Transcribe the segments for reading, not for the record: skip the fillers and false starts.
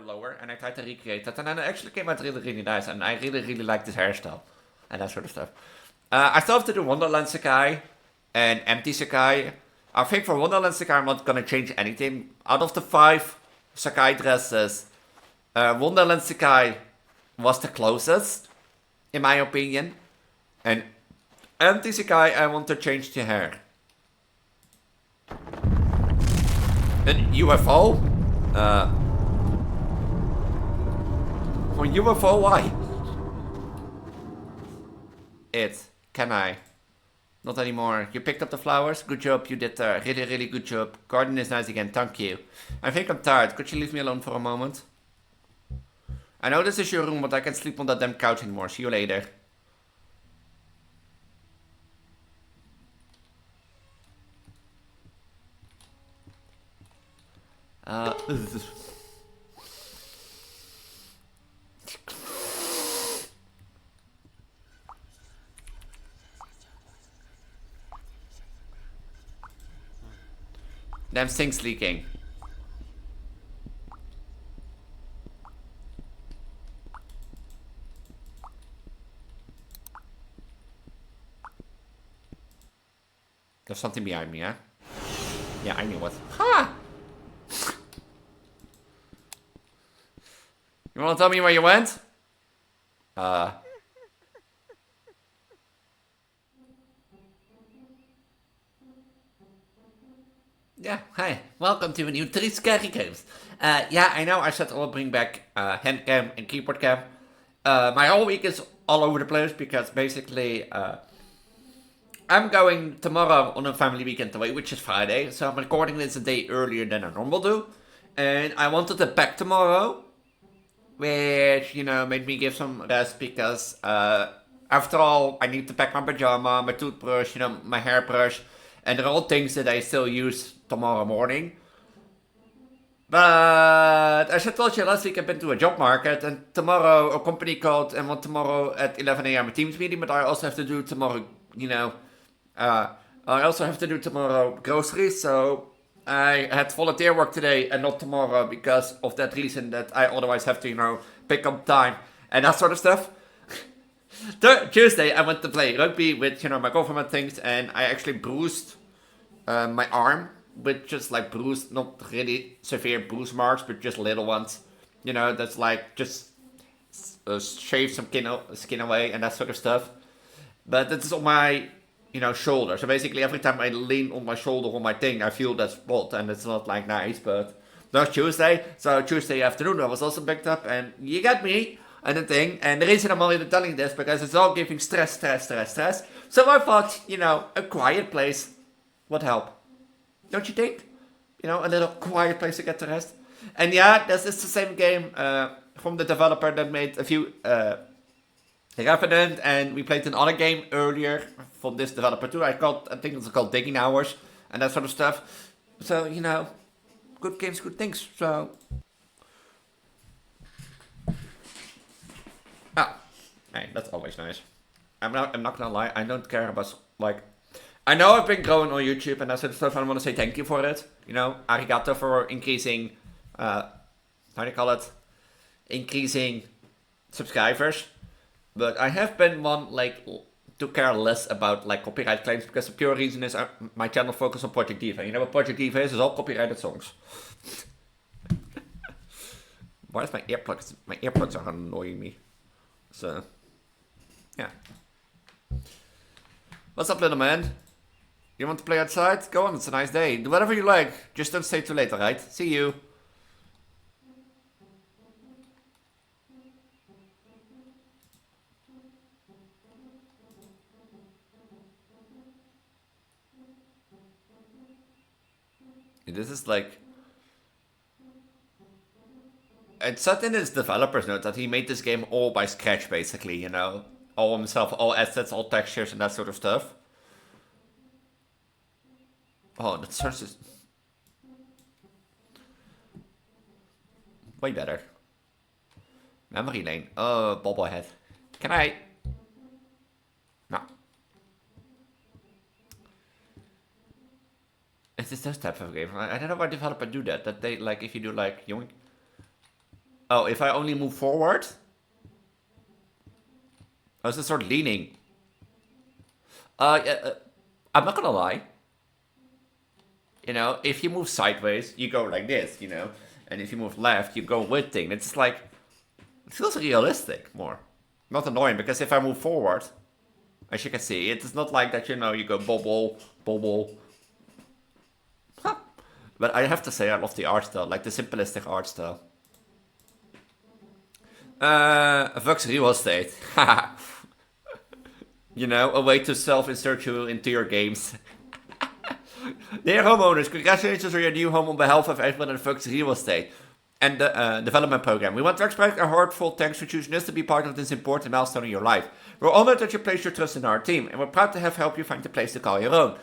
lower, and I tried to recreate that, and then it actually came out really, really nice, and I really, really like this hairstyle, and that sort of stuff. I still have to do Wonderland Sakai, and Empty Sakai. I think for Wonderland Sakai, I'm not gonna change anything. Out of the 5 Sakai dresses, Wonderland Sakai was the closest, in my opinion, and Empty Sakai, I want to change the hair. An UFO? For UFO, why? Can I? Not anymore. You picked up the flowers? Good job, you did a really, really good job. Garden is nice again, thank you. I think I'm tired. Could you leave me alone for a moment? I know this is your room, but I can't sleep on that damn couch anymore. See you later. Damn sink's leaking. There's something behind me, huh? Yeah, I knew what. Ha! You wanna tell me where you went? Yeah, hi. Welcome to a new 3 Scary Games. Yeah, I know I said I'll bring back hand cam and keyboard cam. My whole week is all over the place because basically I'm going tomorrow on a family weekend away, which is Friday. So I'm recording this a day earlier than I normally do. And I wanted it back tomorrow, which, you know, made me give some rest because after all, I need to pack my pajama, my toothbrush, you know, my hairbrush. And they're all things that I still use tomorrow morning. But as I told you last week, I've been to a job market, and tomorrow a company called and want tomorrow at 11 a.m. a Teams meeting, but I also have to do tomorrow, you know, I also have to do tomorrow groceries, so I had volunteer work today and not tomorrow because of that reason that I otherwise have to, you know, pick up time and that sort of stuff. Tuesday, I went to play rugby with, you know, my government things, and I actually bruised my arm with just like bruised, not really severe bruise marks, but just little ones. You know, that's like just shave some skin away and that sort of stuff. But this is on my, you know, shoulder. So basically, every time I lean on my shoulder on my thing, I feel that spot, and it's not like nice. But that was Tuesday, so Tuesday afternoon I was also picked up, and you get me. And the thing, and the reason I'm only telling this because it's all giving stress. So I thought, you know, a quiet place would help. Don't you think? You know, a little quiet place to get to rest. And yeah, this is the same game from the developer that made a few Revenant, and we played another game earlier from this developer too. I think it's called Digging Hours and that sort of stuff. So, you know, good games, good things. So. Hey, that's always nice. I'm not gonna lie, I don't care about, like, I know I've been growing on YouTube and that sort of stuff, and I want to say thank you for it. You know, arigato for increasing, how do you call it? Increasing subscribers. But I have been one, like, to care less about, like, copyright claims, because the pure reason is my channel focuses on Project Diva. You know what Project Diva is? It's all copyrighted songs. Why is my earplugs? My earplugs are annoying me. So, yeah. What's up, little man? You want to play outside? Go on, it's a nice day. Do whatever you like. Just don't stay too late, alright? See you. This is like... It said in his developer's note that he made this game all by scratch, basically, you know? All himself, all assets, all textures, and that sort of stuff. Oh, that source is... way better. Memory lane. Oh, bobblehead. Can I... No. It's just those type of game. I don't know why developers do that. That they, like, if you do, like, yoink... Oh, if I only move forward? I was just sort of leaning. Yeah, I'm not gonna lie. You know, if you move sideways, you go like this, you know? And if you move left, you go with thing. It's just like, it feels realistic more. Not annoying, because if I move forward, as you can see, it's not like that, you know, you go bobble, bobble. Huh. But I have to say, I love the art style, like the simplistic art style. Vux real estate. You know, a way to self-insert you into your games. Dear homeowners, congratulations on your new home on behalf of everyone at Vux Real Estate and the development program. We want to express our heartfelt thanks for choosing us to be part of this important milestone in your life. We're honored that you place your trust in our team, and we're proud to have helped you find a place to call your own.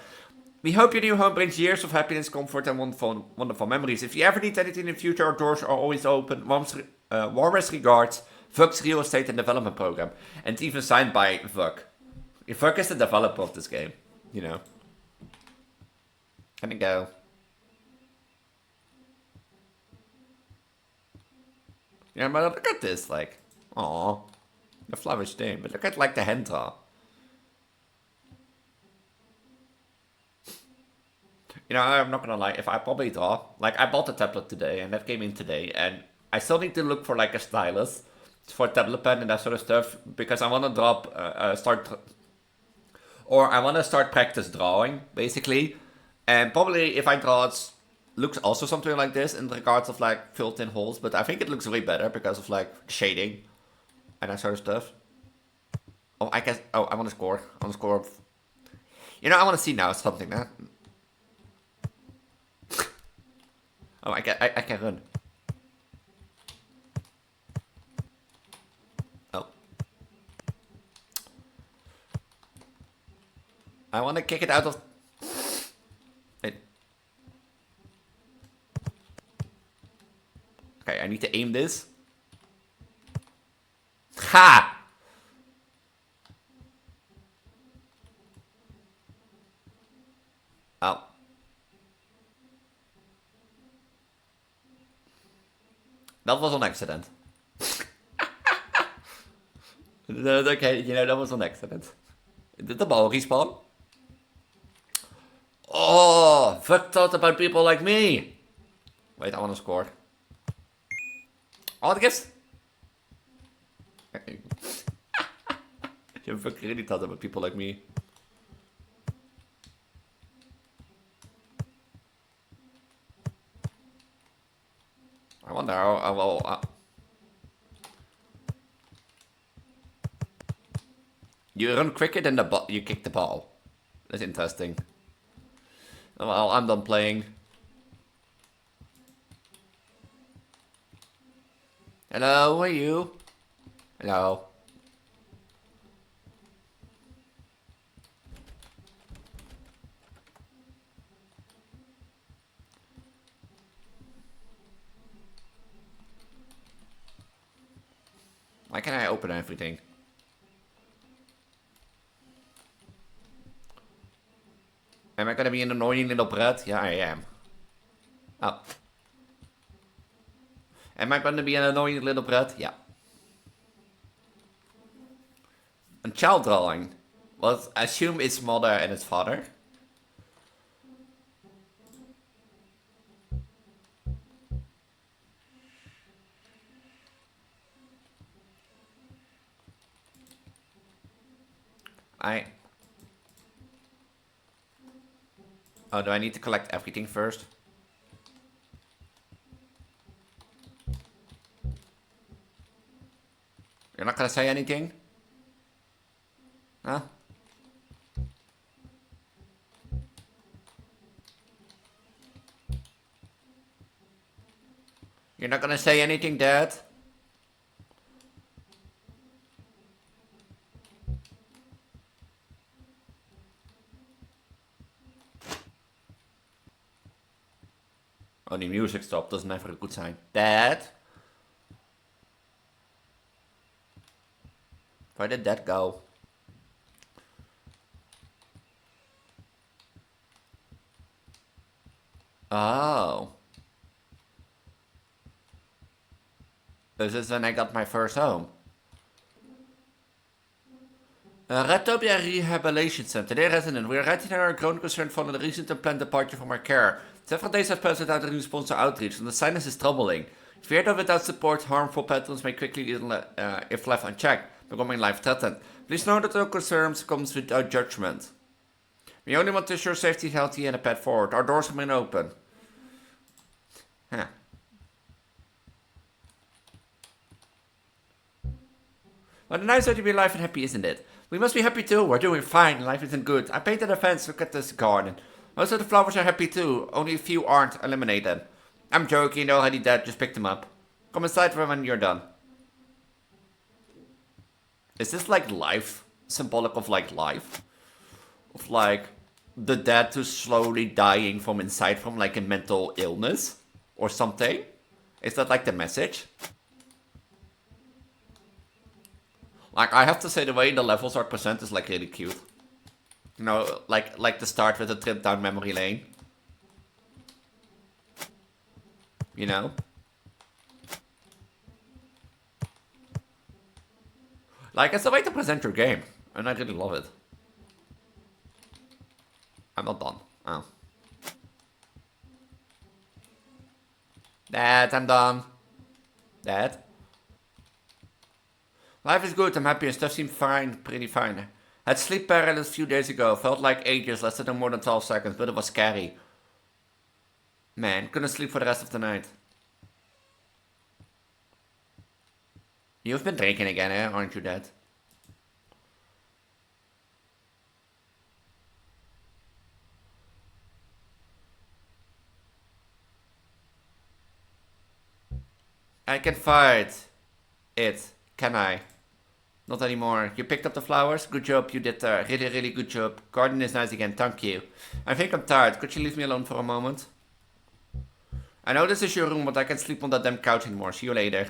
We hope your new home brings years of happiness, comfort, and wonderful memories. If you ever need anything in the future, our doors are always open. Warmest regards, Vux Real Estate and Development Program. And it's even signed by Vuk. Vuk is the developer of this game, you know. Can I go? Yeah, but look at this, like, aw, the flourish thing. But look at, like, the hand draw. You know, I'm not gonna lie, if I probably draw, like, I bought a tablet today, and that came in today, and I still need to look for, like, a stylus for tablet pen and that sort of stuff, because I want to I want to start practice drawing, basically, and probably if I draw it, looks also something like this in regards of, like, filled in holes, but I think it looks way better because of, like, shading and that sort of stuff. Oh, I want to score. I want to score. You know, I want to see now something, that. Oh, I can run. Oh. I want to kick it out of... Wait. Okay, I need to aim this. Ha! Oh. Dat was an accident. Okay, you know, that was an accident. Did the ball respawn? Oh, fuck thought about people like me. Wait, I want to score. Oh, the gifts. You fucking really thought about people like me. I wonder how I will... You run quicker than you kick the ball. That's interesting. Well, I'm done playing. Hello, who are you? Hello. Why can't I open everything? Am I gonna be an annoying little brat? Yeah, I am. Oh. Am I gonna be an annoying little brat? Yeah. A child drawing. Well, I assume it's mother and its father. Oh, do I need to collect everything first? You're not gonna say anything? Huh? You're not gonna say anything, Dad? Oh, die music stopped. Dat is never good sign. Dad? Where did that go? Oh. This is when I got my first home. Retopia Rehabilitation Center. Dear resident, we are writing our growing concern following the recent and planned departure from our care. Several days have passed without any response to outreach, and the silence is troubling. Fear that without support, harmful patterns may quickly, if left unchecked, becoming life-threatened. Please know that our concerns comes without judgment. We only want to ensure safety, healthy, and a path forward. Our doors remain open. Huh. What a nice way to be alive and happy, isn't it? We must be happy too. We're doing fine. Life isn't good. I painted a fence. Look at this garden. Most of the flowers are happy too. Only a few aren't. Eliminate them. I'm joking. They're already dead. Just pick them up. Come inside when you're done. Is this like life? Symbolic of like life? Of like the dead who's slowly dying from inside from like a mental illness? Or something? Is that like the message? Like, I have to say, the way the levels are presented is, like, really cute. You know, like the start with a trip down memory lane. You know? Like, it's a way to present your game. And I really love it. I'm not done. Oh. Dad, I'm done. Dad? Life is good, I'm happy, and stuff seemed fine, pretty fine. Had sleep paralysis a few days ago, felt like ages, lasted no more than 12 seconds, but it was scary. Man, couldn't sleep for the rest of the night. You've been drinking again, eh? Aren't you, Dad? I can fight it, can I? Not anymore. You picked up the flowers? Good job, you did a really, really good job. Garden is nice again, thank you. I think I'm tired. Could you leave me alone for a moment? I know this is your room, but I can't sleep on that damn couch anymore. See you later.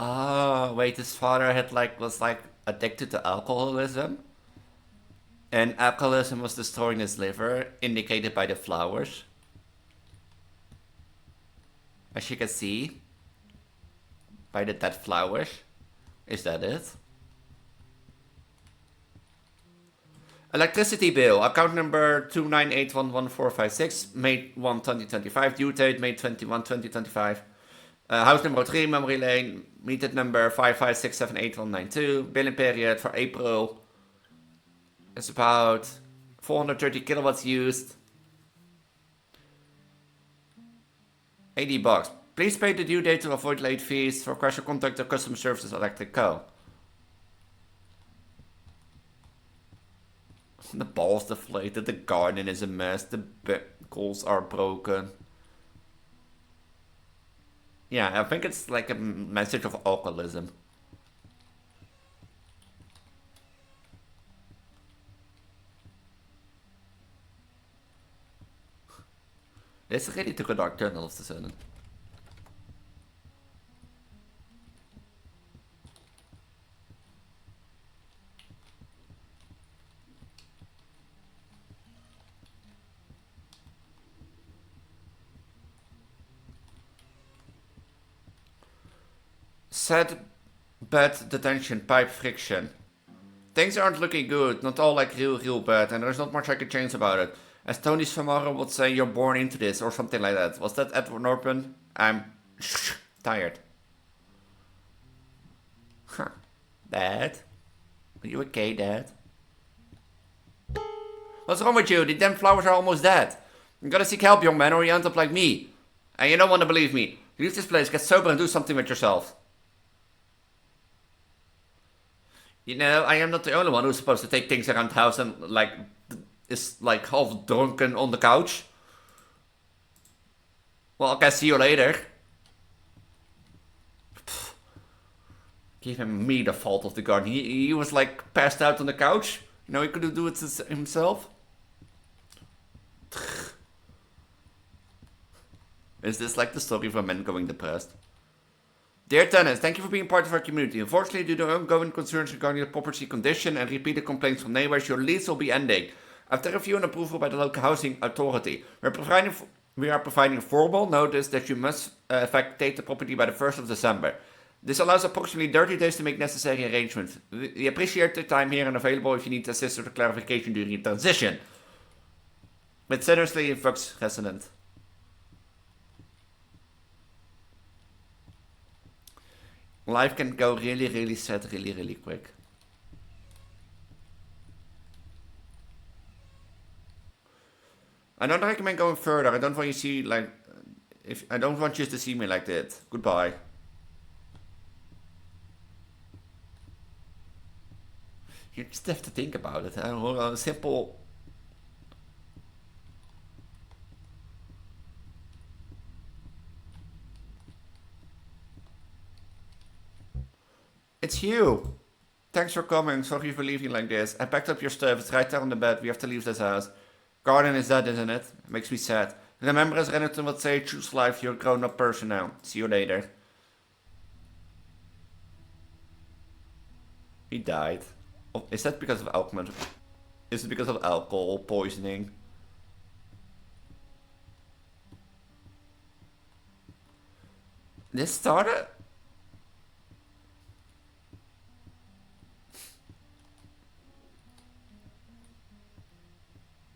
Oh, wait, his father was addicted to alcoholism. And alcoholism was destroying his liver, indicated by the flowers. As you can see, by the dead flowers. Is that it? Electricity bill, account number 298111456, May 1, 2025, due date May 21, 2025. House number 3, memory lane, meter number 556789192, billing period for April is about 430 kilowatts used. $80. Please pay the due date to avoid late fees. For question, contact the customer services Electric Co. The balls deflated, the garden is a mess, the balls are broken. Yeah, I think it's like a message of alcoholism. This really took a dark turn all of a sudden. Sad bad detention, pipe friction. Things aren't looking good, not all like real bad, and there's not much I can change about it. As Tony Samara would say, you're born into this, or something like that. Was that Edward Norton? I'm tired. Huh. Dad? Are you okay, Dad? What's wrong with you? The damn flowers are almost dead. You gotta seek help, young man, or you end up like me. And you don't want to believe me. Leave this place, get sober, and do something with yourself. You know, I am not the only one who's supposed to take things around the house and, like, is, like, half drunken on the couch. Well, okay, see you later. Pfft. Giving me the fault of the garden. He was, like, passed out on the couch. You know, he couldn't do it himself. Is this, like, the story of a man going depressed? Dear tenants, thank you for being part of our community. Unfortunately, due to ongoing concerns regarding the property condition and repeated complaints from neighbors, your lease will be ending. After review and approval by the local housing authority, we are providing formal notice that you must vacate the property by the 1st of December. This allows approximately 30 days to make necessary arrangements. We appreciate your time here and available if you need assistance or clarification during your transition. With seriously, Fox resident. Life can go really, really sad, really, really quick. I don't recommend going further. I don't want you to see I don't want you to see me like that. Goodbye. You just have to think about it. A simple. It's you. Thanks for coming. Sorry for leaving like this. I packed up your stuff. It's right there on the bed. We have to leave this house. Garden is dead, isn't it? Makes me sad. Remember, as Rennerton would say, choose life. You're a grown-up person now. See you later. He died. Oh, is that because of alcohol? Is it because of alcohol poisoning? This started?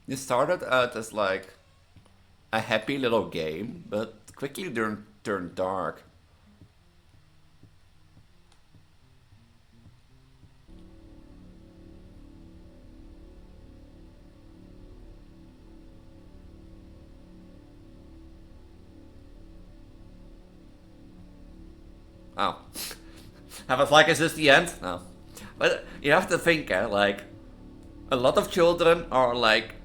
This started out as like a happy little game, but quickly turned dark. Oh. I was like, is this the end? No. But you have to think, like, a lot of children are like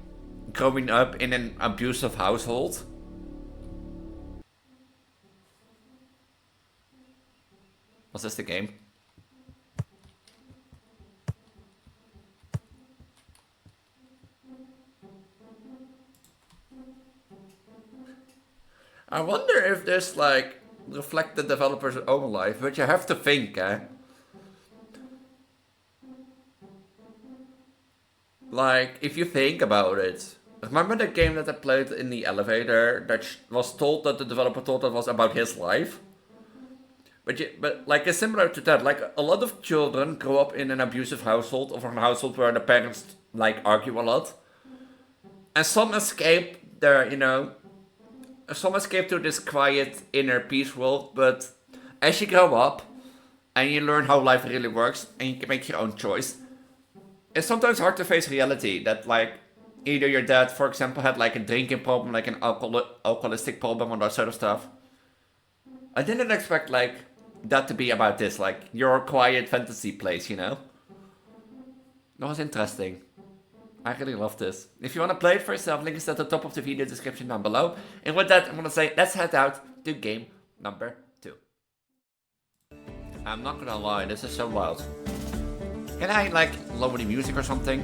growing up in an abusive household. Was this the game? I wonder if this like reflect the developer's own life, but you have to think, Like, if you think about it, remember the game that I played in the elevator that was told that the developer thought that was about his life? But like, it's similar to that. Like, a lot of children grow up in an abusive household, or a household where the parents, like, argue a lot. And some escape their, some escape to this quiet, inner peace world, but as you grow up, and you learn how life really works, and you can make your own choice, it's sometimes hard to face reality that, like, either your dad, for example, had, like, a drinking problem, like an alcoholistic problem, or that sort of stuff. I didn't expect, like, that to be about this, like, your quiet fantasy place, That was interesting. I really love this. If you want to play it for yourself, link is at the top of the video description down below. And with that, I'm going to say, let's head out to game number 2. I'm not going to lie, this is so wild. Can I, like, lower the music or something?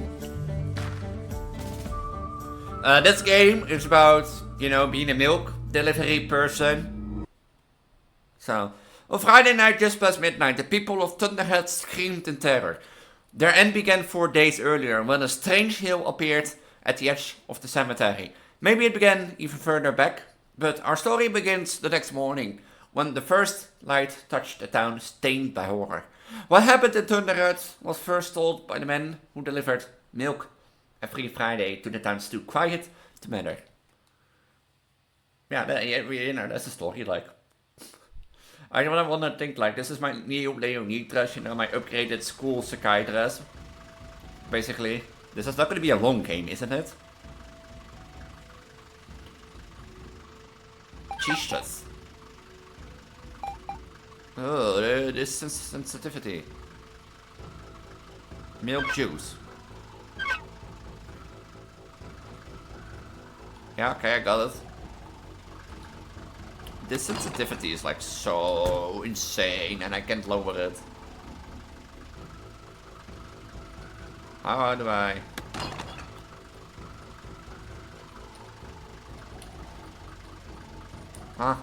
This game is about, being a milk delivery person. So, on Friday night, just past midnight, the people of Thunderhead screamed in terror. Their end began 4 days earlier, when a strange hill appeared at the edge of the cemetery. Maybe it began even further back, but our story begins the next morning, when the first light touched a town stained by horror. What happened in Thunderhead was first told by the men who delivered milk every Friday to the town's too quiet to matter. Yeah, that's the story, like. I don't want to think, like, this is my new Leonie dress, my upgraded school Sakai dress. Basically, this is not going to be a long game, isn't it? Jesus. Oh, this sensitivity. Milk juice. Yeah, okay, I got it. This sensitivity is like so insane and I can't lower it. How do I? Huh?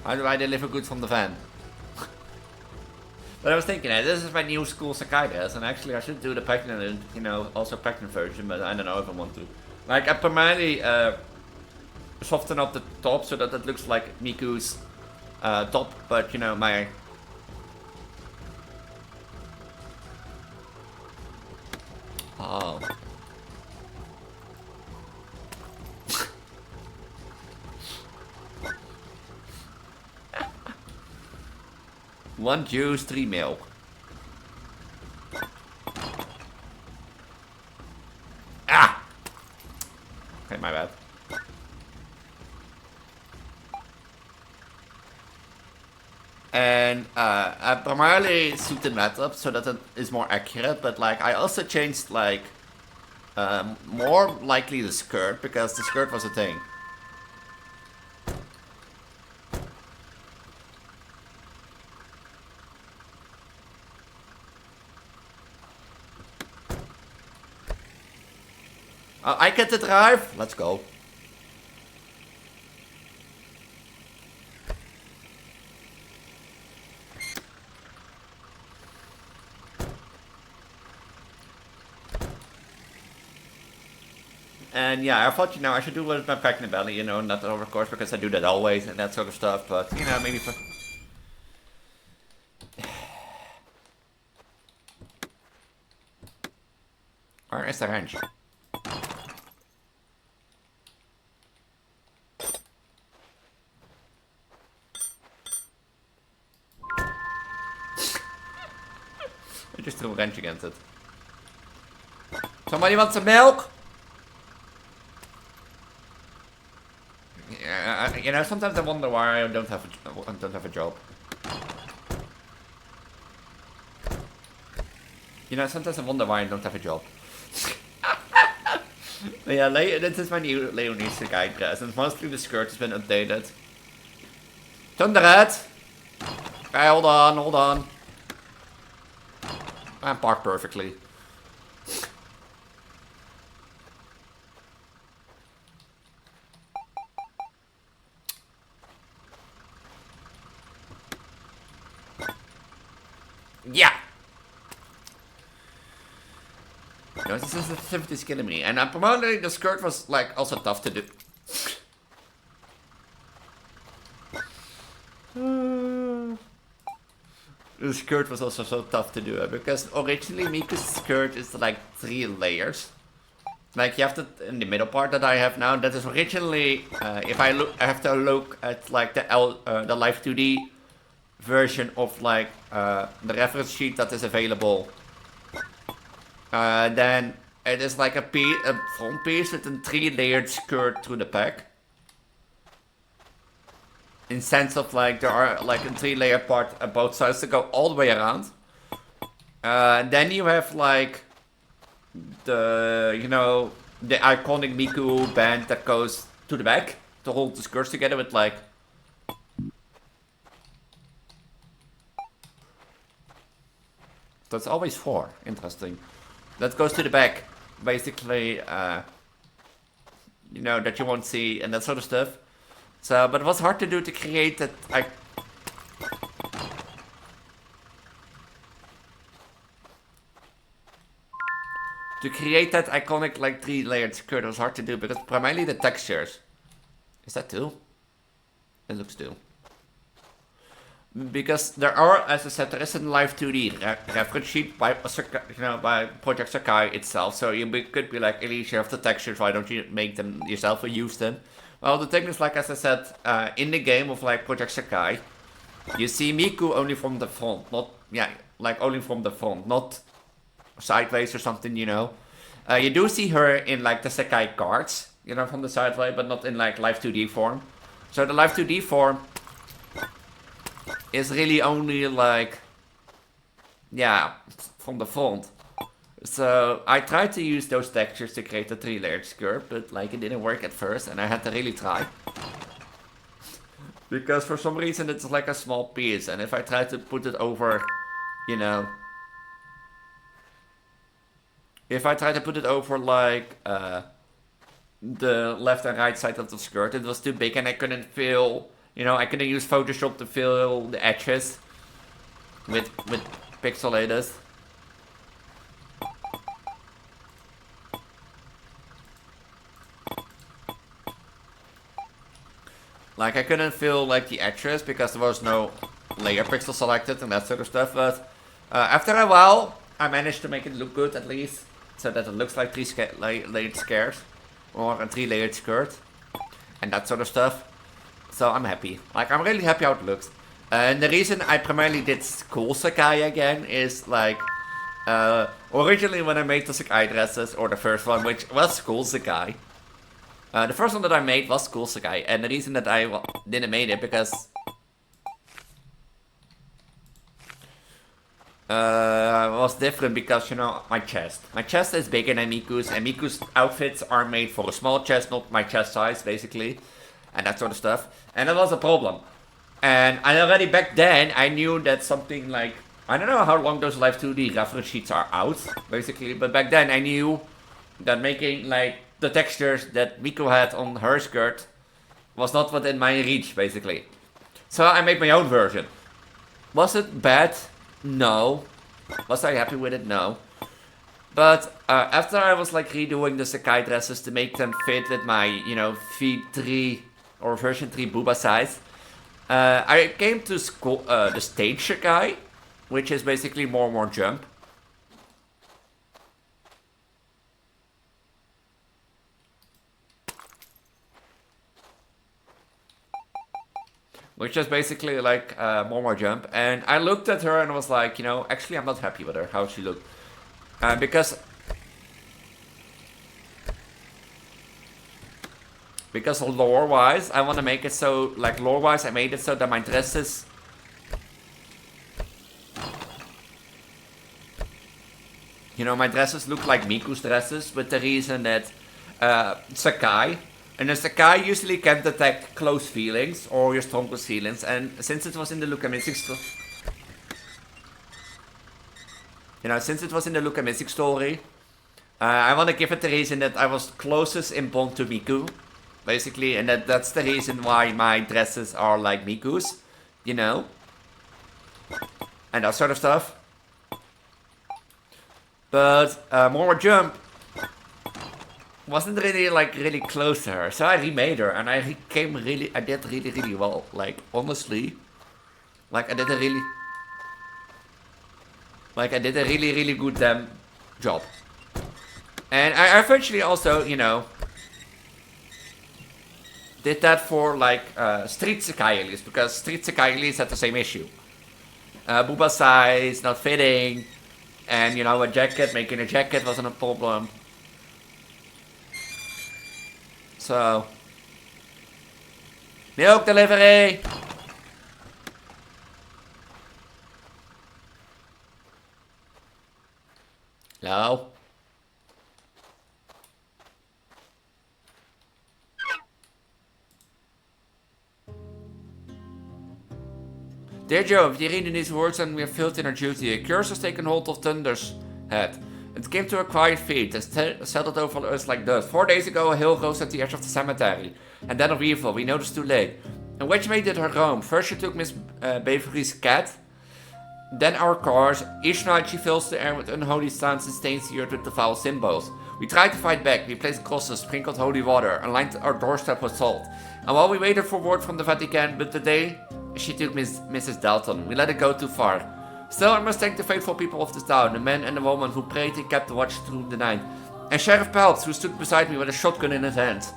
How do I deliver goods from the van? But I was thinking, this is my new school Sakai dress, and actually I should do the pregnant, also pregnant version, but I don't know if I want to. Like, I primarily soften up the top so that it looks like Miku's top, but my... Oh. One juice, 3 milk. Ah! Okay, my bad. And I primarily suited the mat up so that it is more accurate, but like I also changed like more likely the skirt, because the skirt was a thing. I get to drive. Let's go. And yeah, I thought, I should do it with my pregnant belly, not over course, because I do that always and that sort of stuff, but, maybe for... Where is the wrench? I just threw a wrench against it. Somebody want some milk? Yeah, sometimes I wonder why I don't have a job. Sometimes I wonder why I don't have a job. But yeah, this is my new Leonie's guide dress, and mostly the skirt has been updated. Thunderhead! Okay, hold on. I'm parked perfectly. Yeah! This is the 50 skill in me, and apparently the skirt was like also tough to do. The skirt was also so tough to do, because originally Miku's skirt is like 3 layers. Like you have to, in the middle part that I have now, that is originally, if I have to look at like the Live 2D version of like the reference sheet that is available. Then it is like a front piece with a 3-layered skirt through the back. In sense of like there are like a 3-layer part at both sides to go all the way around. Then you have like the the iconic Miku band that goes to the back to hold the skirts together with like. That's always 4. Interesting. That goes to the back, basically. That you won't see and that sort of stuff. So, but it was hard to do to create that. To create that iconic like 3-layered skirt was hard to do because primarily the textures. Is that 2? It looks 2. Because there are, as I said, there is a Live 2D reference sheet by by Project Sakai itself. So you could be like, Elise, you have the textures, why don't you make them yourself or use them? Well, the thing is, like as I said, in the game of like Project Sakai, you see Miku only from the front, only from the front, not sideways or something, You do see her in like the Sakai cards, from the sideways, but not in like Live 2D form. So the Live 2D form is really only like, from the front. So I tried to use those textures to create a 3-layered skirt, but like it didn't work at first and I had to really try. Because for some reason it's like a small piece, and if I try to put it over, if I try to put it over like the left and right side of the skirt, it was too big and I couldn't fill You know, I can use Photoshop to fill the edges with pixelators. Like, I couldn't fill, like, the edges because there was no layer pixel selected and that sort of stuff, but after a while, I managed to make it look good, at least, so that it looks like 3 layered squares, or a 3-layered skirt, and that sort of stuff. So I'm happy. Like, I'm really happy how it looks. And the reason I primarily did school Sigh again is, like, originally when I made the Sigh dresses, or the first one, which was school Sigh, the first one that I made was school Sigh, and the reason that I didn't make it because was different because, you know, my chest. My chest is bigger than Miku's, and Miku's outfits are made for a small chest, not my chest size, basically, and that sort of stuff. And that was a problem. And I already back then, I knew that something like, I don't know how long those Live 2D reference sheets are out, basically, but back then I knew that making, like, the textures that Miku had on her skirt was not within my reach, basically. So I made my own version. Was it bad? No. Was I happy with it? No. But after I was like redoing the Sigh dresses to make them fit with my, you know, V3 or version 3 booba size, I came to the stage Sigh, which is basically more jump. Which is basically like more jump. And I looked at her and was like, you know, actually I'm not happy with her, how she looked. Because lore-wise, I want to make it so, like lore-wise, I made it so that my dresses... You know, my dresses look like Miku's dresses, with the reason that Sigh... And a Sigh usually can detect close feelings or your strongest feelings, and since it was in the Look Amazing story, I want to give it the reason that I was closest in bond to Miku, basically, and that's the reason why my dresses are like Miku's, you know, and that sort of stuff. But more jump wasn't really like really close to her, so I remade her, and I did really well. Like honestly, like I did a really good job. And I eventually also, you know, did that for like Street Sigh Elise, because Street Sigh Elise had the same issue. Booba size not fitting, and you know, making a jacket wasn't a problem. So, milk delivery! Hello? Dear Joe, if you read in these words and we have failed in our duty, a curse has taken hold of Thunder's head. It came to a quiet feet and settled over us like dust. 4 days ago, a hill rose at the edge of the cemetery, and then of evil, we noticed too late. And which way did her roam? First she took Miss Bavery's cat, then our cars. Each night she fills the air with unholy sounds and stains the earth with the foul symbols. We tried to fight back, we placed crosses, sprinkled holy water, and lined our doorstep with salt. And while we waited for word from the Vatican, but the day she took Mrs. Dalton, we let it go too far. Still, I must thank the faithful people of this town, the man and the woman who prayed and kept watch through the night, and Sheriff Peltz, who stood beside me with a shotgun in his hand,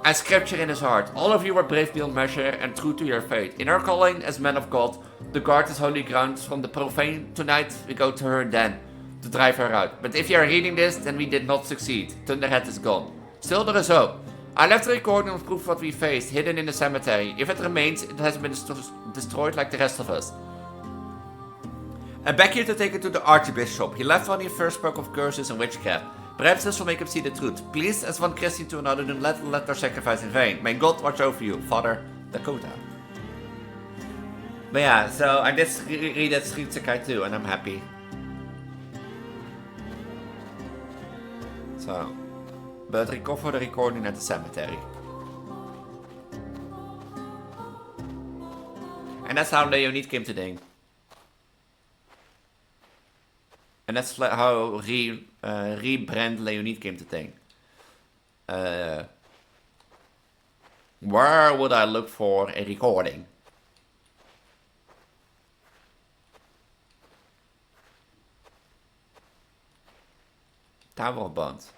and scripture in his heart. All of you were brave beyond measure and true to your faith. In our calling as men of God, the guard is holy ground. From the profane tonight, we go to her then, to drive her out. But if you are reading this, then we did not succeed. Thunderhead is gone. Still, there is hope. I left a recording of proof what we faced, hidden in the cemetery. If it remains, it has been destroyed like the rest of us. And back here to take it to the Archbishop. He left when he first spoke of curses and witchcraft. Perhaps this will make him see the truth. Please, as one Christian to another, do not let their sacrifice in vain. May God watch over you, Father Dakota. But yeah, so I did read that Street Sigh too, and I'm happy. So, but recover the recording at the cemetery. And that's how Leonid came to thing. And that's how rebrand Leonid came to thing. Where would I look for a recording? Tower of Bones.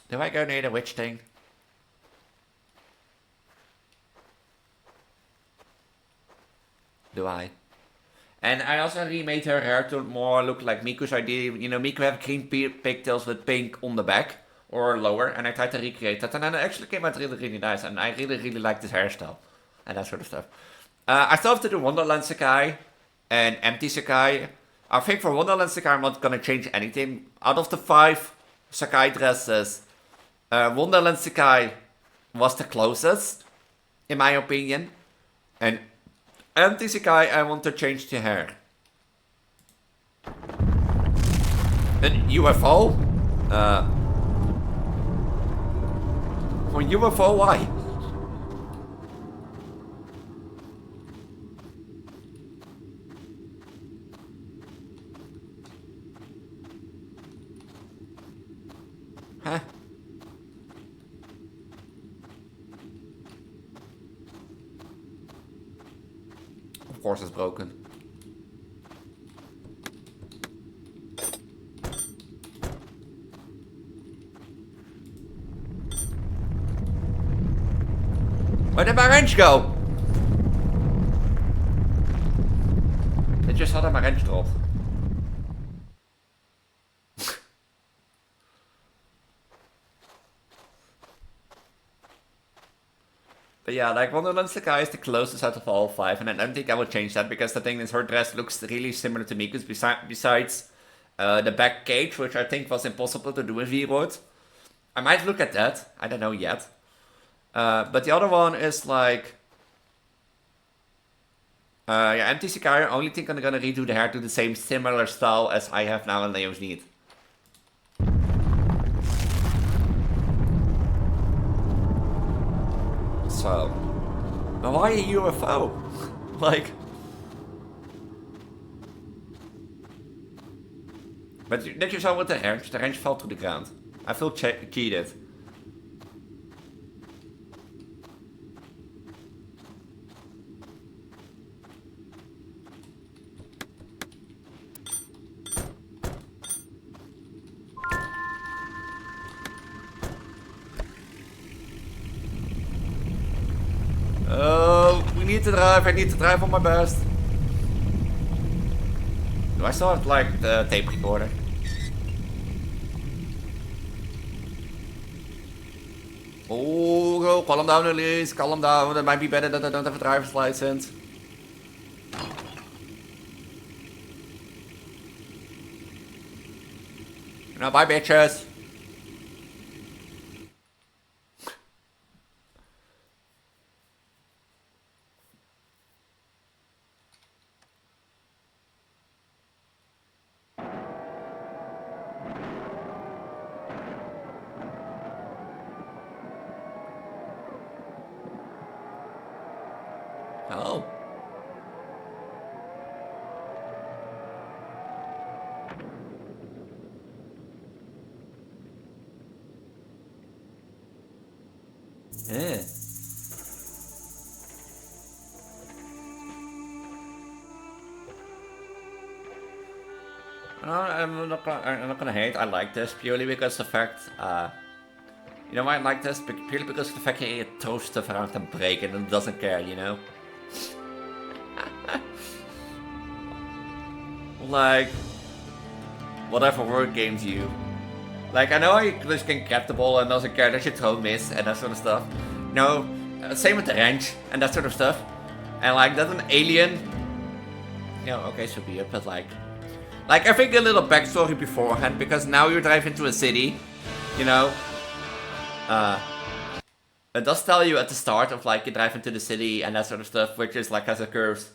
Do I go near the witch thing? Do I? And I also remade her hair to more look like Miku's idea. You know, Miku have green pigtails with pink on the back or lower, and I tried to recreate that, and then it actually came out really, really nice, and I really, really like this hairstyle and that sort of stuff. I still have to do Wonderland Sakai and Empty Sakai. I think for Wonderland Sakai, I'm not gonna change anything. Out of the 5 Sakai dresses, Wonderland Sakai was the closest, in my opinion, and Empty Sakai, I want to change the hair. An UFO? For UFO, why? Huh? Of course it's broken. Where did my wrench go? I just had my wrench dropped. But yeah, like Wonderland Sakai is the closest out of all 5, and I don't think I will change that because the thing is her dress looks really similar to Miku's besides the back cage, which I think was impossible to do in V-Road. I might look at that, I don't know yet. But the other one is like... yeah, Empty Sakai, only think I'm gonna redo the hair to the same similar style as I have now in Leo's Need. So, but why a UFO? Like, but did you saw with the wrench? The wrench fell to the ground. I feel cheated. I need to drive on my best. Do I still have like the tape recorder? Oh, calm down, Elise, calm down. That might be better that I don't have a driver's license. Now, bye, bitches. Oh. Yeah. I'm not gonna hate. I like this purely because the fact, you know why I like this? Purely because the fact that it throws stuff around and break and it doesn't care, you know? Like, whatever word games you. Like, I know English can get the ball and doesn't care that you throw miss and that sort of stuff. No, same with the wrench and that sort of stuff. And like, that's an alien. Yeah, okay, so be it, but like I think a little backstory beforehand, because now you drive into a city, you know. It does tell you at the start of like you drive into the city and that sort of stuff, which is like has a curve.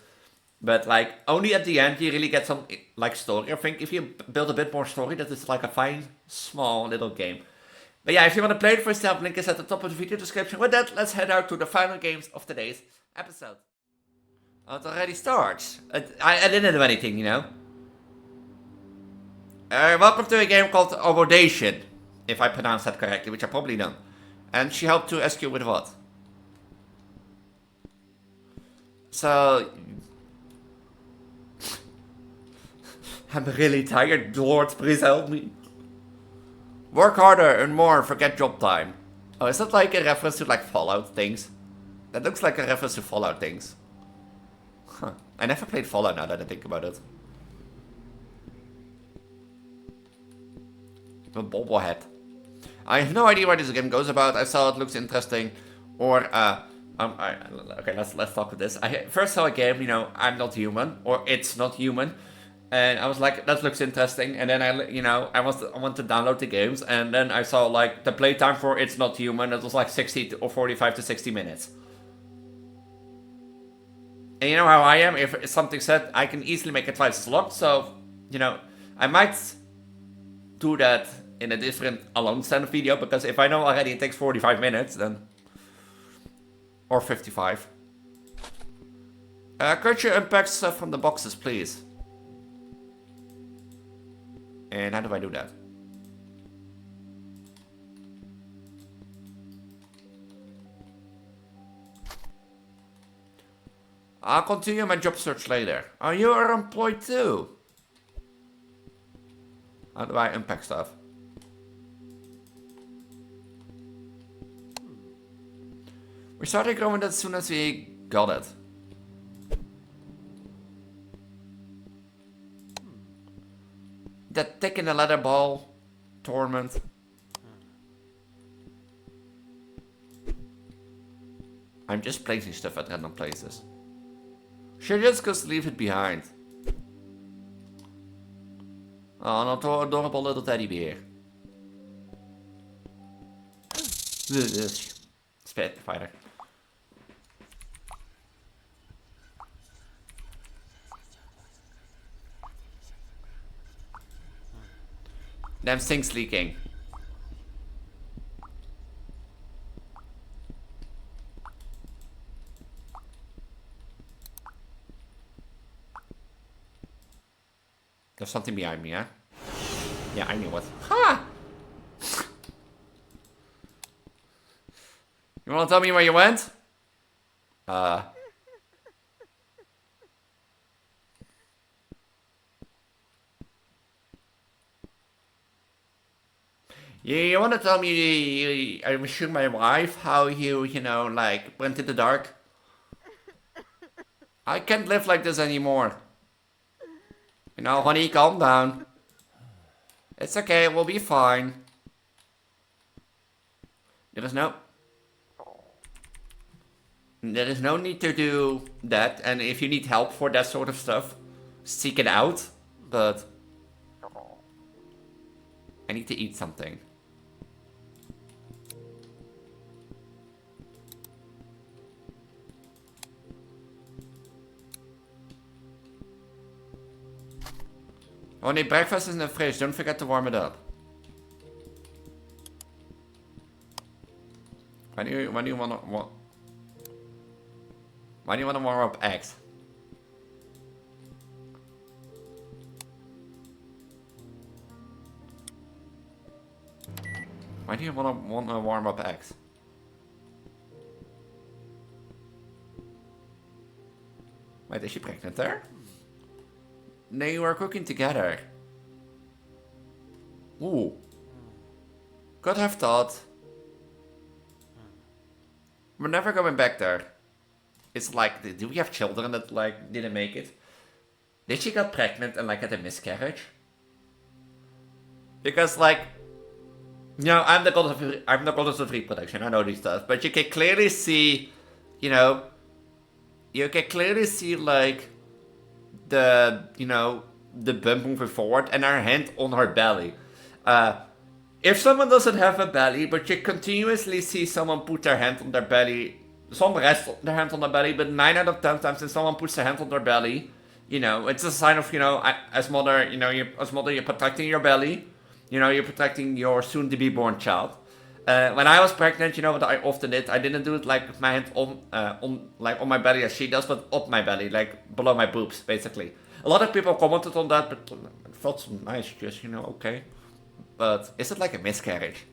But like only at the end you really get some like story. I think if you build a bit more story, that is like a fine small little game. But yeah, if you want to play it for yourself, link is at the top of the video description. With that, let's head out to the final games of today's episode. Oh, it already starts. I didn't do anything, you know. Welcome to a game called Abodtion, if I pronounced that correctly, which I probably don't. And she helped to ask you with what? So... I'm really tired, Lord, please help me. Work harder and more, forget job time. Oh, is that like a reference to like Fallout things? That looks like a reference to Fallout things. Huh. I never played Fallout now that I think about it. A bobblehead. I have no idea what this game goes about. I saw it looks interesting. Or, okay, let's talk about this. I first saw a game, you know, I'm not human, or it's not human. And I was like, that looks interesting. And then I want to download the games. And then I saw like the playtime for It's Not Human. It was like 60 or 45 to 60 minutes. And you know how I am. If something said, I can easily make it twice as long. So, you know, I might do that in a different alone stand video. Because if I know already it takes 45 minutes, then... Or 55. Could you unpack stuff from the boxes, please? And how do I do that? I'll continue my job search later. Oh, you are employed too? How do I unpack stuff? We started growing as soon as we got it. That tick in the leather ball. Torment. I'm just placing stuff at random places. Should just go leave it behind. Oh, an adorable little teddy bear. Spit fighter. Damn sink's leaking. There's something behind me, huh? Yeah, I knew what. Ha! You wanna tell me where you went? You wanna tell me, I'm sure my wife, how you know, like, went in the dark? I can't live like this anymore. You know, honey, calm down. It's okay, we'll be fine. There is no need to do that, and if you need help for that sort of stuff, seek it out, but... I need to eat something. Oh nee, breakfast is in the fridge. Don't forget to warm it up. Why do you wanna warm up eggs? Why do you wanna warm up eggs? Wait, is she pregnant there? They were cooking together. Ooh. Could have thought. We're never going back there. It's like, do we have children that like didn't make it? Did she get pregnant and like had a miscarriage? Because like, you know, I'm the goddess of reproduction. I know these stuff, but you can clearly see, you know, you can clearly see like the, you know, the bump moving forward and her hand on her belly. If someone doesn't have a belly, but you continuously see someone put their hand on their belly, some rest their hand on their belly, but 9 out of 10 times when someone puts their hand on their belly, you know, it's a sign of, you know, as mother, you know, you're protecting your belly, you know, you're protecting your soon-to-be-born child. When I was pregnant, you know what I often did? I didn't do it like with my hand on my belly as she does, but up my belly, like below my boobs, basically. A lot of people commented on that, but it felt so nice, just, okay. But is it like a miscarriage?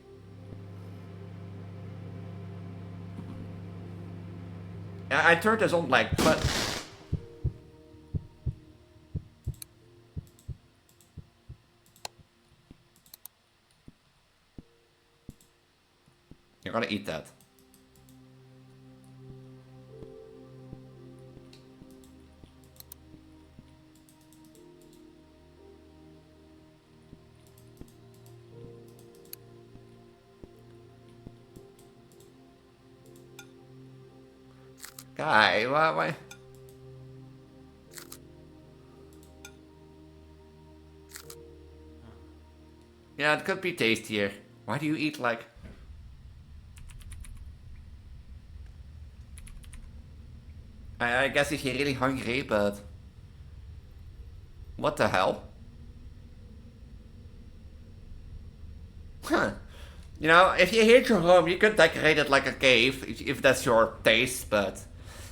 I turned this on like, but... You're gonna eat that. Guy, why? Yeah, it could be tastier. Why do you eat like... I guess if you're really hungry, but... What the hell? Huh. You know, if you hate your home, you could decorate it like a cave, if that's your taste, but...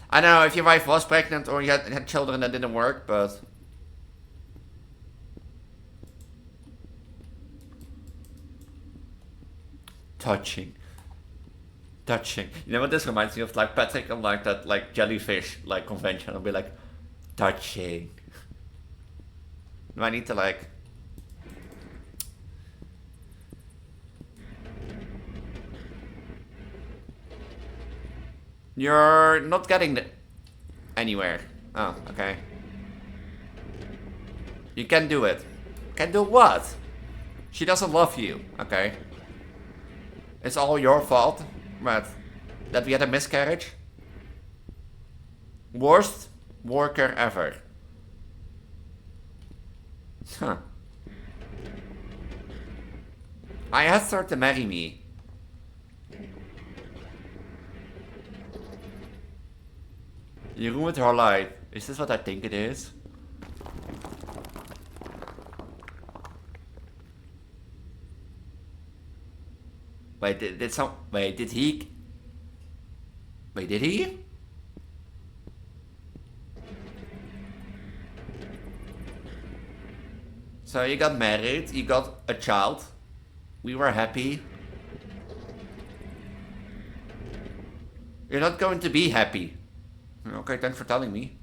I don't know if your wife was pregnant or you had children that didn't work, but... Touching. You know what this reminds me of? Like Patrick and like that like jellyfish like convention. I'll be like, touching. Do I need to like... You're not getting anywhere. Oh, okay. You can do it. Can do what? She doesn't love you, okay? It's all your fault. But that we had a miscarriage? Worst worker ever. Huh. I asked her to marry me. You ruined her life. Is this what I think it is? Wait, did he? Wait, did he? So you got married, you got a child. We were happy. You're not going to be happy. Okay, thanks for telling me.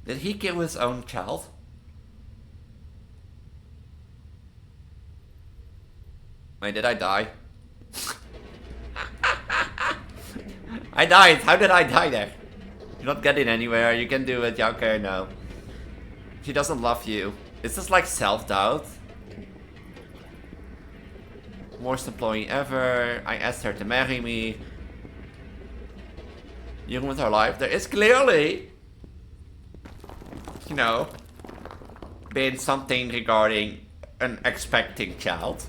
Did he kill his own child? Wait, did I die? I died! How did I die there? You're not getting anywhere, you can do it, yeah, okay, no. She doesn't love you. Is this like self-doubt? Worst employee ever. I asked her to marry me. You ruined her life. There is clearly... you know, been something regarding an expecting child.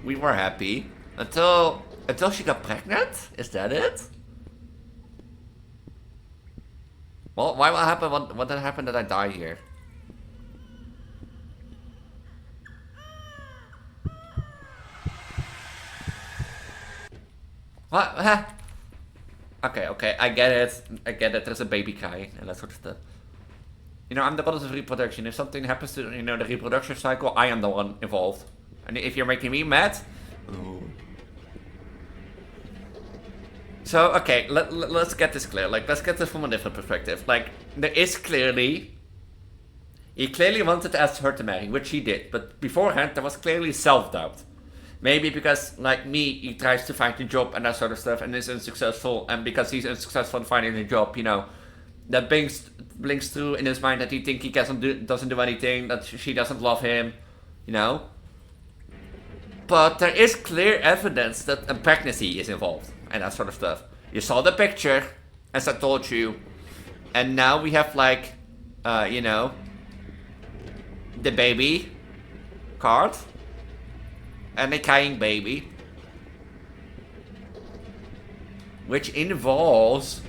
We were happy until she got pregnant. Is that it? Well, what happened? What did happen that I die here? What? Huh? Okay, I get it, there's a baby crying and that sort of stuff. You know, I'm the goddess of reproduction. If something happens to, you know, the reproduction cycle, I am the one involved. And if you're making me mad... Ooh. So, okay, let's get this clear. Like, let's get this from a different perspective. Like, there is clearly... He clearly wanted to ask her to marry, which he did. But beforehand, there was clearly self-doubt. Maybe because, like me, he tries to find a job and that sort of stuff and is unsuccessful. And because he's unsuccessful in finding a job, you know, that blinks through in his mind that he thinks he doesn't do anything, that she doesn't love him, you know. But there is clear evidence that a pregnancy is involved and that sort of stuff. You saw the picture, as I told you. And now we have, like, you know, the baby. card. And a crying baby. Which involves...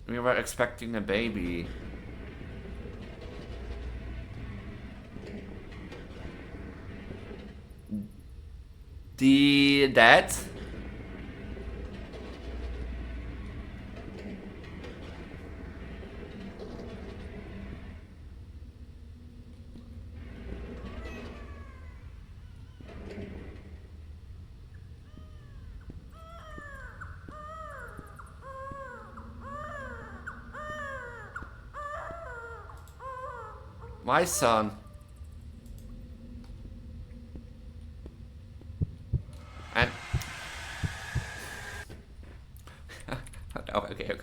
We were expecting a baby. That? My son. And okay.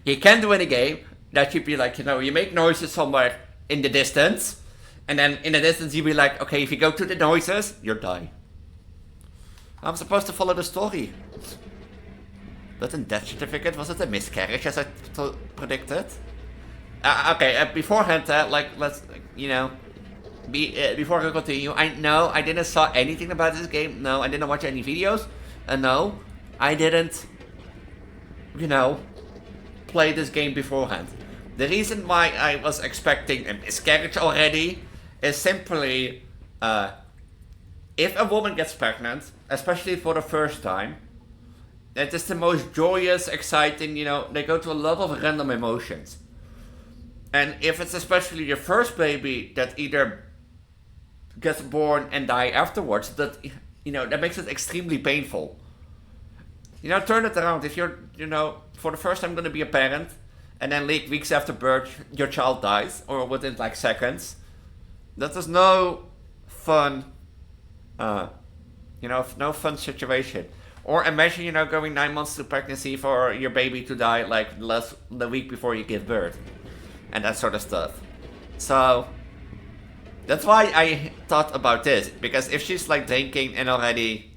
You can do in a game that you'd be like, you know, you make noises somewhere in the distance, and then in the distance you'd be like, okay, if you go to the noises, you'll die. I'm supposed to follow the story. But in death certificate, was it a miscarriage as I predicted? Okay, beforehand, let's, you know, before I continue, I didn't saw anything about this game. No, I didn't watch any videos. No, I didn't, you know, play this game beforehand. The reason why I was expecting a miscarriage already is simply, if a woman gets pregnant, especially for the first time, it is the most joyous, exciting, you know, they go to a lot of random emotions. And if it's especially your first baby that either gets born and die afterwards, that, you know, that makes it extremely painful. You know, turn it around. If you're, you know, for the first time going to be a parent, and then like weeks after birth, your child dies, or within like seconds, that is no fun, you know, no fun situation. Or imagine, you know, going 9 months to pregnancy for your baby to die like the week before you give birth. And that sort of stuff. So, that's why I thought about this. Because if she's like drinking and already,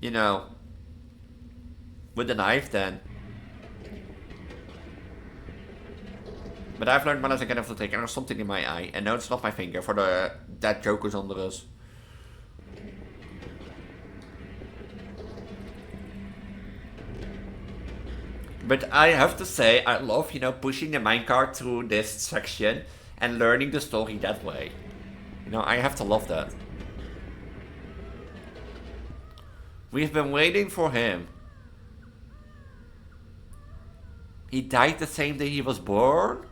you know, with a knife, then. But I've learned my lesson again after taking. There's something in my eye. And no, it's not my finger. For the dead jokers under us. But I have to say, I love, you know, pushing the minecart through this section and learning the story that way. You know, I have to love that. We've been waiting for him. He died the same day he was born?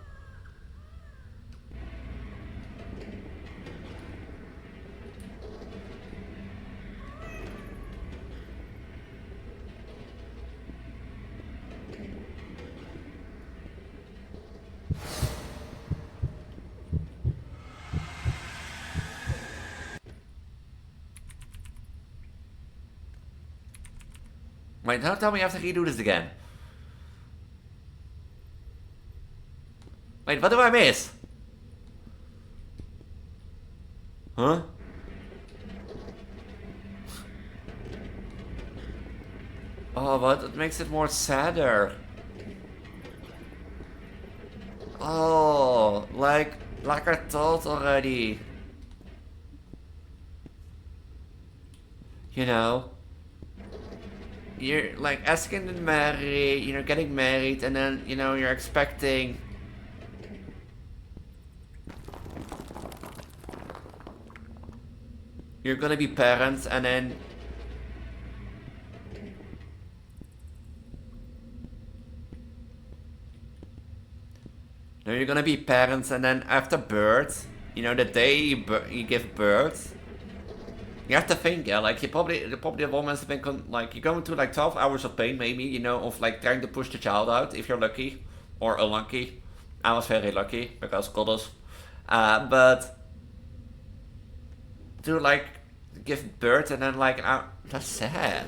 Wait, don't tell me I have to redo this again. Wait, what do I miss? Huh? Oh, but it makes it more sadder. Oh, like I thought already. You know? You're like asking to marry, you know, getting married, and then, you know, you're expecting... You're gonna be parents, and then... No, you're gonna be parents, and then after birth, you know, the day you give birth, you have to think, yeah, like, probably a woman's been, like, you're going through, like, 12 hours of pain, maybe, you know, of, like, trying to push the child out, if you're lucky, or unlucky. I was very lucky, because goddess. But, to, like, give birth, and then, like, that's sad.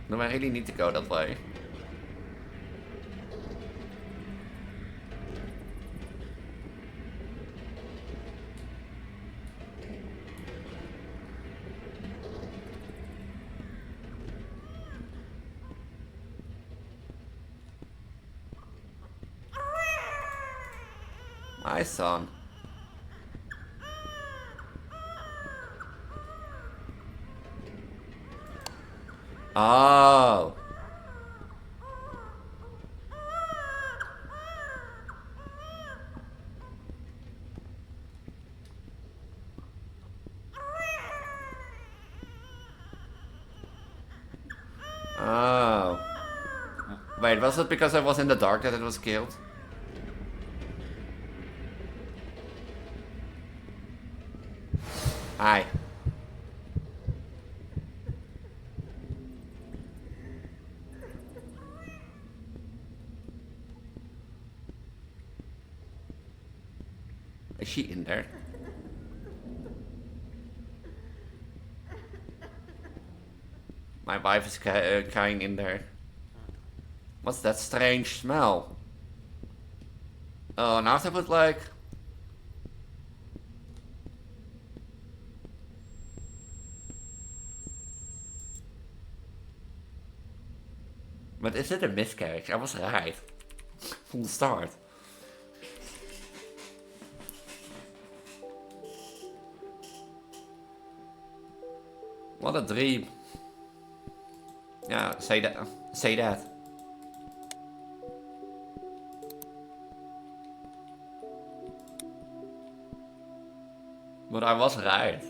No, I really need to go that way. Hi, son. Oh. Oh. Wait, was it because I was in the dark that it was killed? Hi. Is she in there? My wife is crying in there. What's that strange smell? Oh, now I put like... But is it a miscarriage? I was right. From the start. What a dream. Yeah, say that. Say that. But I was right.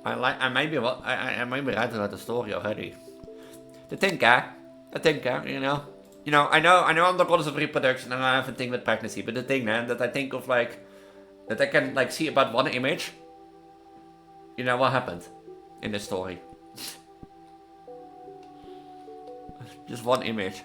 I might be I might be right about the story already. The thinker, you know. I know I'm the goddess of reproduction and I have a thing with pregnancy, but the thing, man, that I think of like that I can like see about one image. You know what happened in the story. Just one image.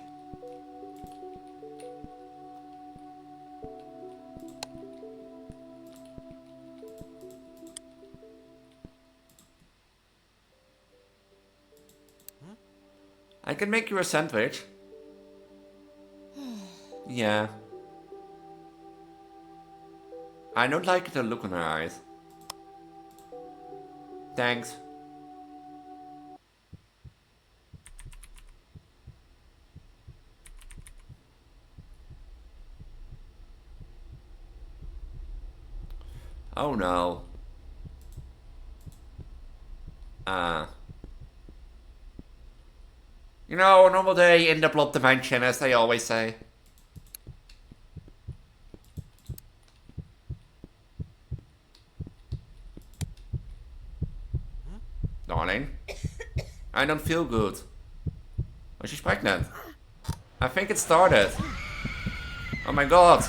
I can make you a sandwich. Yeah. I don't like the look in her eyes. Thanks. Oh no. You know, a normal day in the plot dimension, as they always say. Darling, I don't feel good. Oh, she's pregnant. I think it started. Oh my god.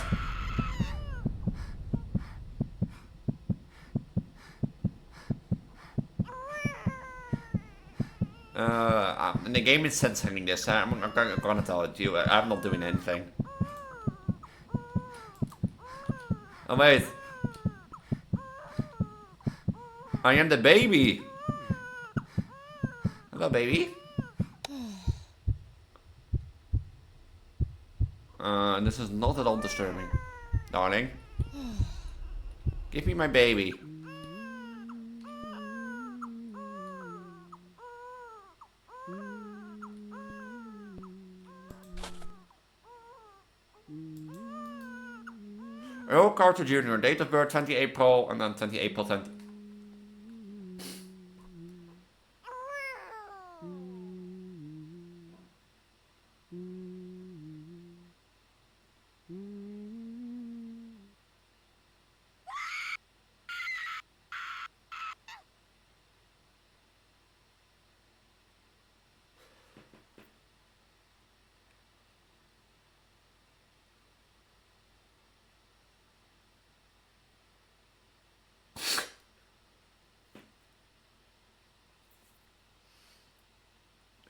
The game is censoring this. I'm gonna tell it to you. I'm not doing anything. Oh wait. I am the baby. Hello, baby. This is not at all disturbing. Darling. Give me my baby. Earl Carter Jr., date of birth 20 April, and then 20 April 20.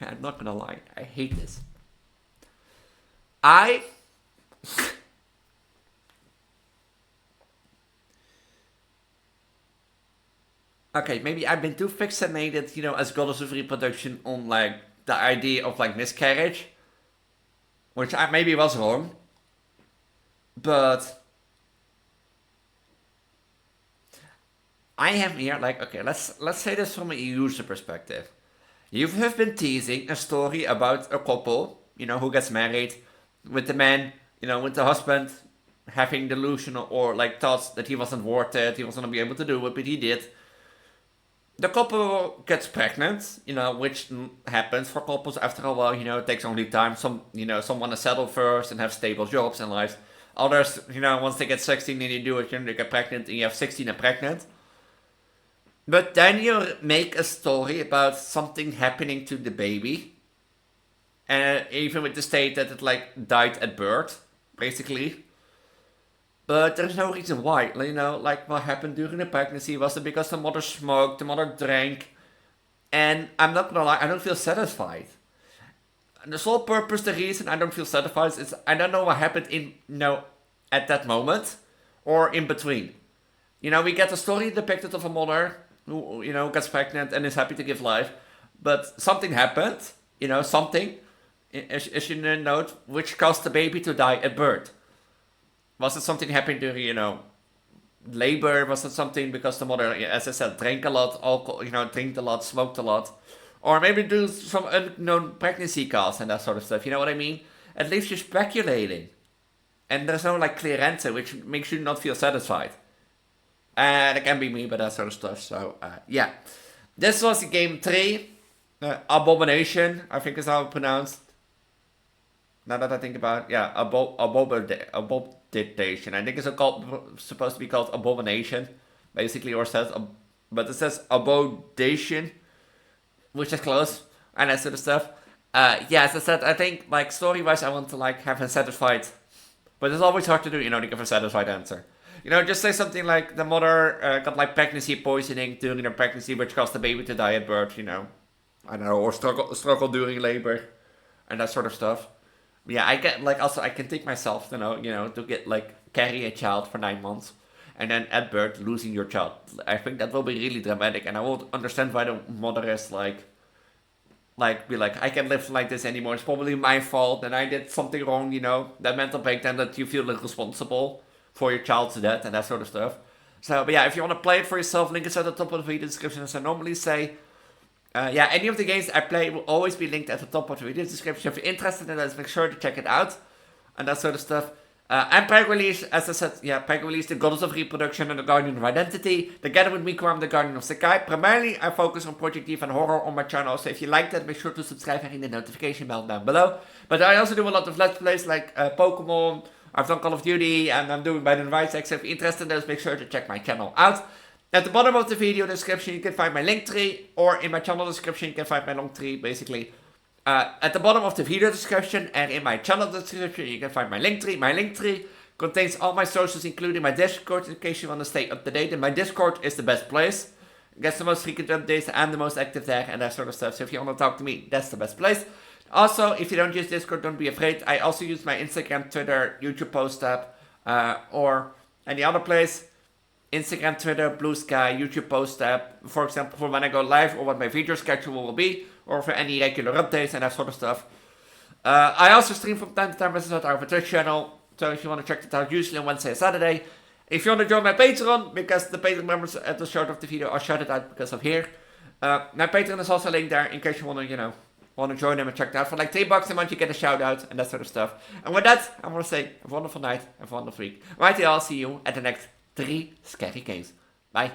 I'm not gonna lie, I hate this. Okay, maybe I've been too fixated, as goddess of reproduction on, like, the idea of like miscarriage, which I maybe was wrong, but I am here like, okay, let's say this from a user perspective. You have been teasing a story about a couple, who gets married, with the man, with the husband having delusional or like thoughts that he wasn't worth it, he wasn't gonna be able to do it, but he did. The couple gets pregnant, which happens for couples after a while, it takes only time. Some want to settle first and have stable jobs and lives. Others, once they get 16 and you do it, they get pregnant and you have 16 and pregnant. But then you make a story about something happening to the baby. And even with the state that it like died at birth, basically. But there's no reason why. Like what happened during the pregnancy, was it because the mother smoked, the mother drank. And I'm not gonna lie, I don't feel satisfied. And the sole purpose, the reason I don't feel satisfied is I don't know what happened at that moment or in between. We get a story depicted of a mother who, gets pregnant and is happy to give life. But something happened, something, as you note, which caused the baby to die at birth. Was it something happening during, labor? Was it something because the mother, as I said, drank a lot, alcohol, drank a lot, smoked a lot? Or maybe do some unknown pregnancy cause and that sort of stuff, you know what I mean? At least you're speculating. And there's no like clear answer, which makes you not feel satisfied. And it can be me, but that sort of stuff. So, yeah. This was game 3. Abomination, I think is how it's pronounced. Now that I think about it. Yeah, abomination. I think it's supposed to be called abomination. Basically, or says, but it says abodation, which is close. And that sort of stuff. Yeah, as I said, I think, like, story-wise, I want to, like, have a satisfied. But it's always hard to do, to give a satisfied answer. Just say something like the mother got like pregnancy poisoning during her pregnancy, which caused the baby to die at birth, I don't know, or struggle during labor, and that sort of stuff. Yeah, I get like also I can take myself, to get like carry a child for 9 months, and then at birth losing your child. I think that will be really dramatic, and I will understand why the mother is like be like, I can't live like this anymore. It's probably my fault, and I did something wrong, that mental breakdown that you feel like responsible for your child's death and that sort of stuff. So, but yeah, if you want to play it for yourself, link is at the top of the video description. As I normally say, any of the games I play will always be linked at the top of the video description. If you're interested in that, make sure to check it out and that sort of stuff. And Preggo released, as I said, Preggo released the Goddess of Reproduction and the Guardian of Identity. Together with me, I'm the Guardian of Sigh. Primarily, I focus on Project Eve and horror on my channel, so if you like that, make sure to subscribe and ring the notification bell down below. But I also do a lot of Let's Plays like Pokemon. I've done Call of Duty, and I'm doing Biden Rights. So if you're interested in those, make sure to check my channel out. At the bottom of the video description, you can find my link tree, or in my channel description, you can find my long tree, basically. At the bottom of the video description, and in my channel description, you can find my link tree. My link tree contains all my socials, including my Discord, in case you want to stay up to date. And my Discord is the best place. It gets the most frequent updates, and the most active there, and that sort of stuff. So if you want to talk to me, that's the best place. Also, if you don't use Discord, don't be afraid. I also use my Instagram, Twitter, YouTube post app, or any other place. Instagram, Twitter, Blue Sky, YouTube post app. For example, for when I go live or what my video schedule will be. Or for any regular updates and that sort of stuff. I also stream from time to time as I our Twitch channel. So if you want to check that out, usually on Wednesday and Saturday. If you want to join my Patreon, because the Patreon members at the start of the video are shouted out because of here. My Patreon is also linked there in case you want to, want to join them and check it out. For like $3 a month, you get a shout out and that sort of stuff. And with that, I want to say have a wonderful night, have a wonderful week. Right, I'll see you at the next 3 scary games. Bye.